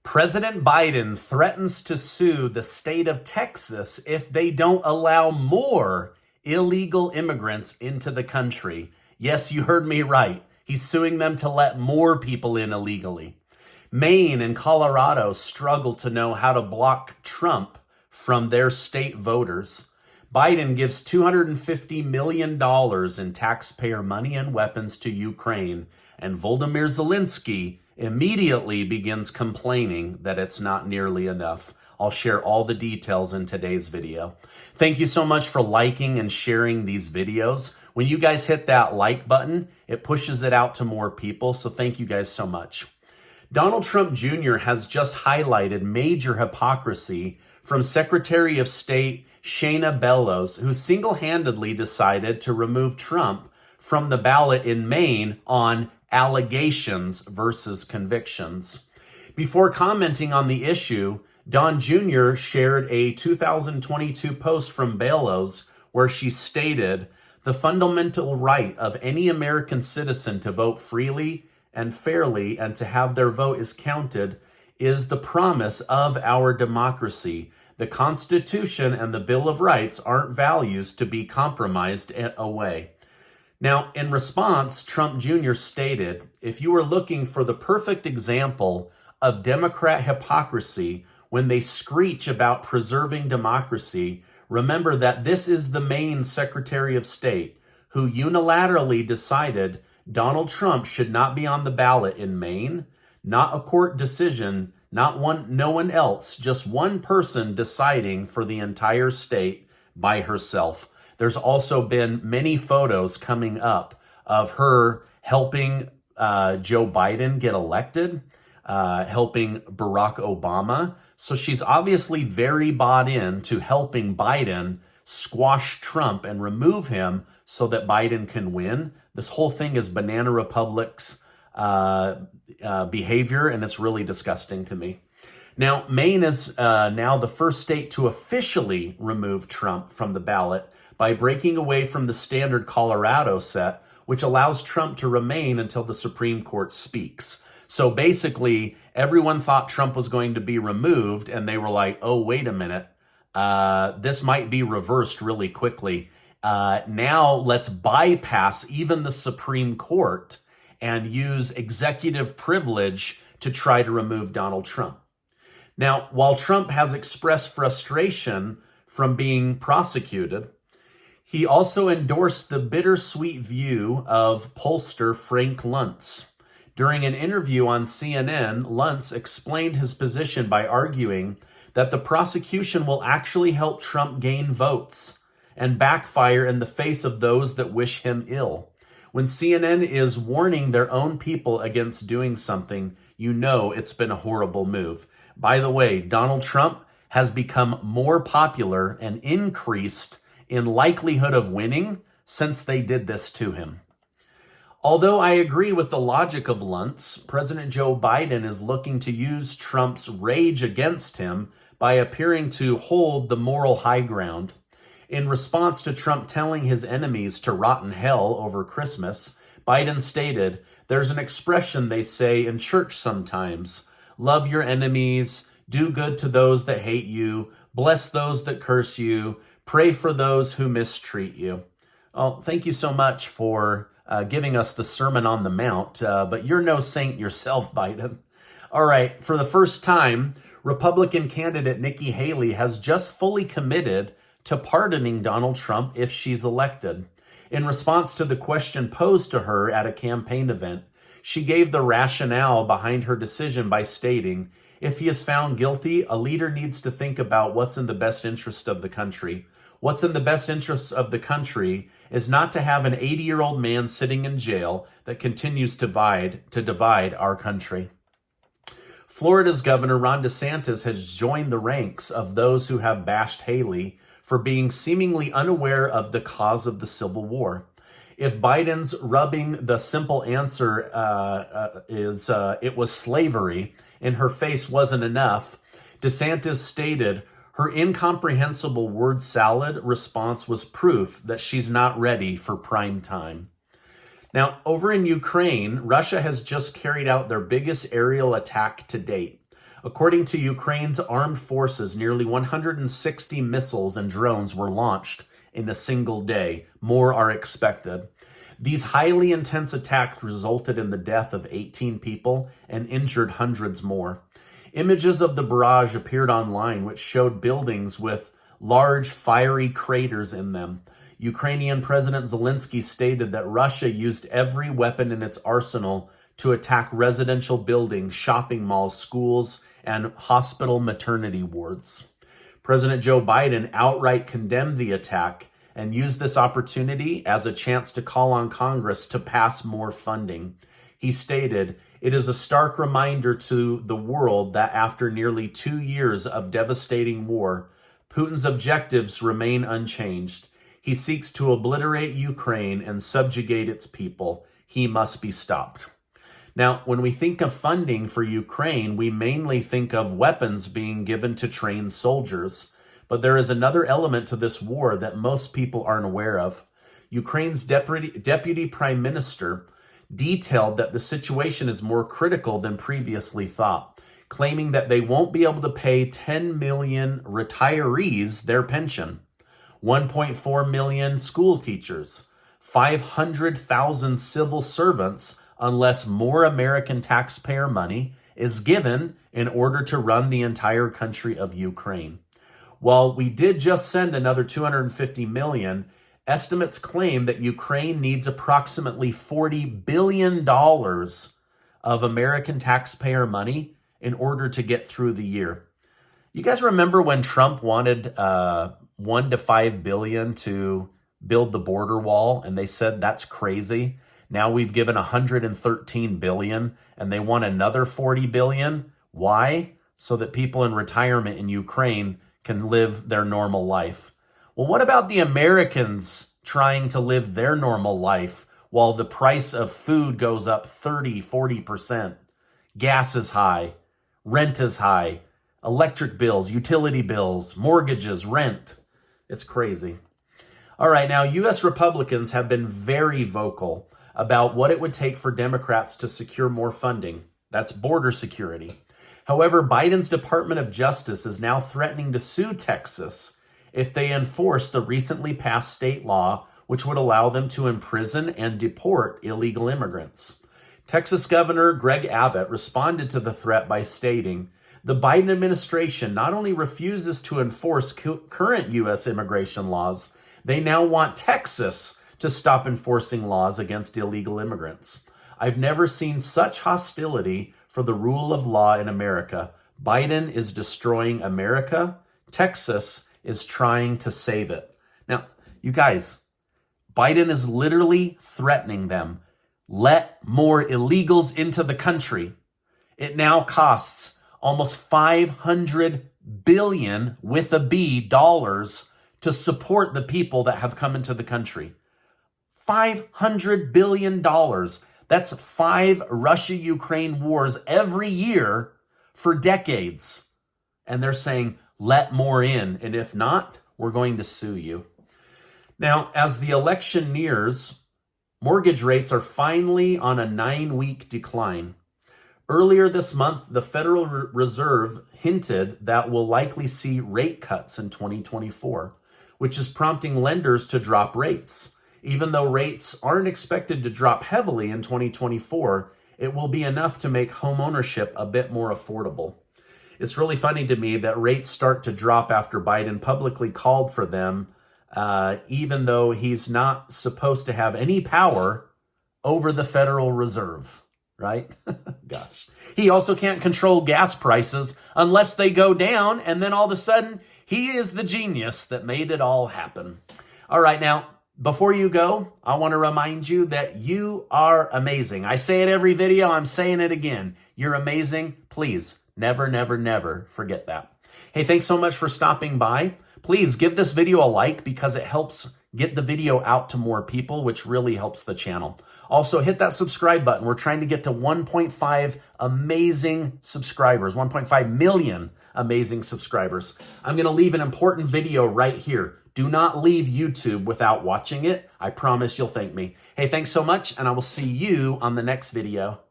President Biden threatens to sue the state of Texas if they don't allow more illegal immigrants into the country. Yes, you heard me right. He's suing them to let more people in illegally. Maine and Colorado struggle to know how to block Trump from their state voters. Biden gives $250 million in taxpayer money and weapons to Ukraine, and Volodymyr Zelensky immediately begins complaining that it's not nearly enough. I'll share all the details in today's video. Thank you so much for liking and sharing these videos. When you guys hit that like button, it pushes it out to more people, so thank you guys so much. Donald Trump Jr. has just highlighted major hypocrisy from Secretary of State Shenna Bellows, who single-handedly decided to remove Trump from the ballot in Maine on allegations versus convictions. Before commenting on the issue, Don Jr. shared a 2022 post from Bellows where she stated, "The fundamental right of any American citizen to vote freely and fairly and to have their vote is counted is the promise of our democracy. The Constitution and the Bill of Rights aren't values to be compromised away." Now, in response, Trump Jr. stated, "If you are looking for the perfect example of Democrat hypocrisy when they screech about preserving democracy, remember that this is the Maine Secretary of State who unilaterally decided Donald Trump should not be on the ballot in Maine, not a court decision, no one else, just one person deciding for the entire state by herself." There's also been many photos coming up of her helping Joe Biden get elected, helping Barack Obama. So she's obviously very bought in to helping Biden squash Trump and remove him so that Biden can win. This whole thing is Banana Republic's behavior, and it's really disgusting to me. Now, Maine is now the first state to officially remove Trump from the ballot by breaking away from the standard Colorado set, which allows Trump to remain until the Supreme Court speaks. So basically, everyone thought Trump was going to be removed, and they were like, oh, wait a minute, this might be reversed really quickly. Now let's bypass even the Supreme Court and use executive privilege to try to remove Donald Trump. Now, while Trump has expressed frustration from being prosecuted, he also endorsed the bittersweet view of pollster Frank Luntz. During an interview on CNN, Luntz explained his position by arguing that the prosecution will actually help Trump gain votes and backfire in the face of those that wish him ill. When CNN is warning their own people against doing something, you know it's been a horrible move. By the way, Donald Trump has become more popular and increased in likelihood of winning since they did this to him. Although I agree with the logic of Luntz, President Joe Biden is looking to use Trump's rage against him by appearing to hold the moral high ground. In response to Trump telling his enemies to rot in hell over Christmas, Biden stated, "There's an expression they say in church sometimes. Love your enemies, do good to those that hate you, bless those that curse you, pray for those who mistreat you." Oh, thank you so much for giving us the Sermon on the Mount, but you're no saint yourself, Biden. All right, for the first time, Republican candidate Nikki Haley has just fully committed to pardoning Donald Trump if she's elected. In response to the question posed to her at a campaign event, she gave the rationale behind her decision by stating, "If he is found guilty, a leader needs to think about what's in the best interest of the country. What's in the best interest of the country is not to have an 80-year-old man sitting in jail that continues to divide our country." Florida's Governor Ron DeSantis has joined the ranks of those who have bashed Haley for being seemingly unaware of the cause of the Civil War. If Biden's rubbing the simple answer is it was slavery in her face wasn't enough, DeSantis stated her incomprehensible word salad response was proof that she's not ready for prime time. Now, over in Ukraine, Russia has just carried out their biggest aerial attack to date. According to Ukraine's armed forces, nearly 160 missiles and drones were launched in a single day. More are expected. These highly intense attacks resulted in the death of 18 people and injured hundreds more. Images of the barrage appeared online, which showed buildings with large fiery craters in them. Ukrainian President Zelensky stated that Russia used every weapon in its arsenal to attack residential buildings, shopping malls, schools, and hospital maternity wards. President Joe Biden outright condemned the attack and used this opportunity as a chance to call on Congress to pass more funding. He stated, "It is a stark reminder to the world that after nearly 2 years of devastating war, Putin's objectives remain unchanged. He seeks to obliterate Ukraine and subjugate its people. He must be stopped." Now, when we think of funding for Ukraine, we mainly think of weapons being given to trained soldiers. But there is another element to this war that most people aren't aware of. Ukraine's deputy prime minister detailed that the situation is more critical than previously thought, claiming that they won't be able to pay 10 million retirees their pension, 1.4 million school teachers, 500,000 civil servants unless more American taxpayer money is given in order to run the entire country of Ukraine. While we did just send another 250 million, estimates claim that Ukraine needs approximately $40 billion of American taxpayer money in order to get through the year. You guys remember when Trump wanted $1 to $5 billion to build the border wall, and they said that's crazy? Now we've given $113 billion, and they want another $40 billion. Why? So that people in retirement in Ukraine can live their normal life. Well, what about the Americans trying to live their normal life while the price of food goes up 30-40%? Gas is high, rent is high, electric bills, utility bills, mortgages, rent. It's crazy. All right, now U.S. Republicans have been very vocal about what it would take for Democrats to secure more funding. That's border security. However, Biden's Department of Justice is now threatening to sue Texas if they enforce the recently passed state law, which would allow them to imprison and deport illegal immigrants. Texas Governor Greg Abbott responded to the threat by stating, "The Biden administration not only refuses to enforce current U.S. immigration laws, they now want Texas to stop enforcing laws against illegal immigrants. I've never seen such hostility for the rule of law in America. Biden is destroying America. Texas is trying to save it." Now, you guys, Biden is literally threatening them. Let more illegals into the country. It now costs almost $500 billion with a B dollars to support the people that have come into the country. $500 billion. That's 5 Russia-Ukraine wars every year for decades. And they're saying, let more in. And if not, we're going to sue you. Now, as the election nears, mortgage rates are finally on a 9-week decline. Earlier this month, the Federal Reserve hinted that we'll likely see rate cuts in 2024, which is prompting lenders to drop rates. Even though rates aren't expected to drop heavily in 2024, it will be enough to make home ownership a bit more affordable. It's really funny to me that rates start to drop after Biden publicly called for them, even though he's not supposed to have any power over the Federal Reserve, right? Gosh. He also can't control gas prices unless they go down, and then all of a sudden, he is the genius that made it all happen. All right, now, before you go, I want to remind you that you are amazing. I say it every video. I'm saying it again. You're amazing. Please, never, never, never forget that. Hey, thanks so much for stopping by. Please give this video a like because it helps get the video out to more people, which really helps the channel. Also, hit that subscribe button. We're trying to get to 1.5 amazing subscribers, 1.5 million amazing subscribers. I'm going to leave an important video right here. Do not leave YouTube without watching it. I promise you'll thank me. Hey, thanks so much, and I will see you on the next video.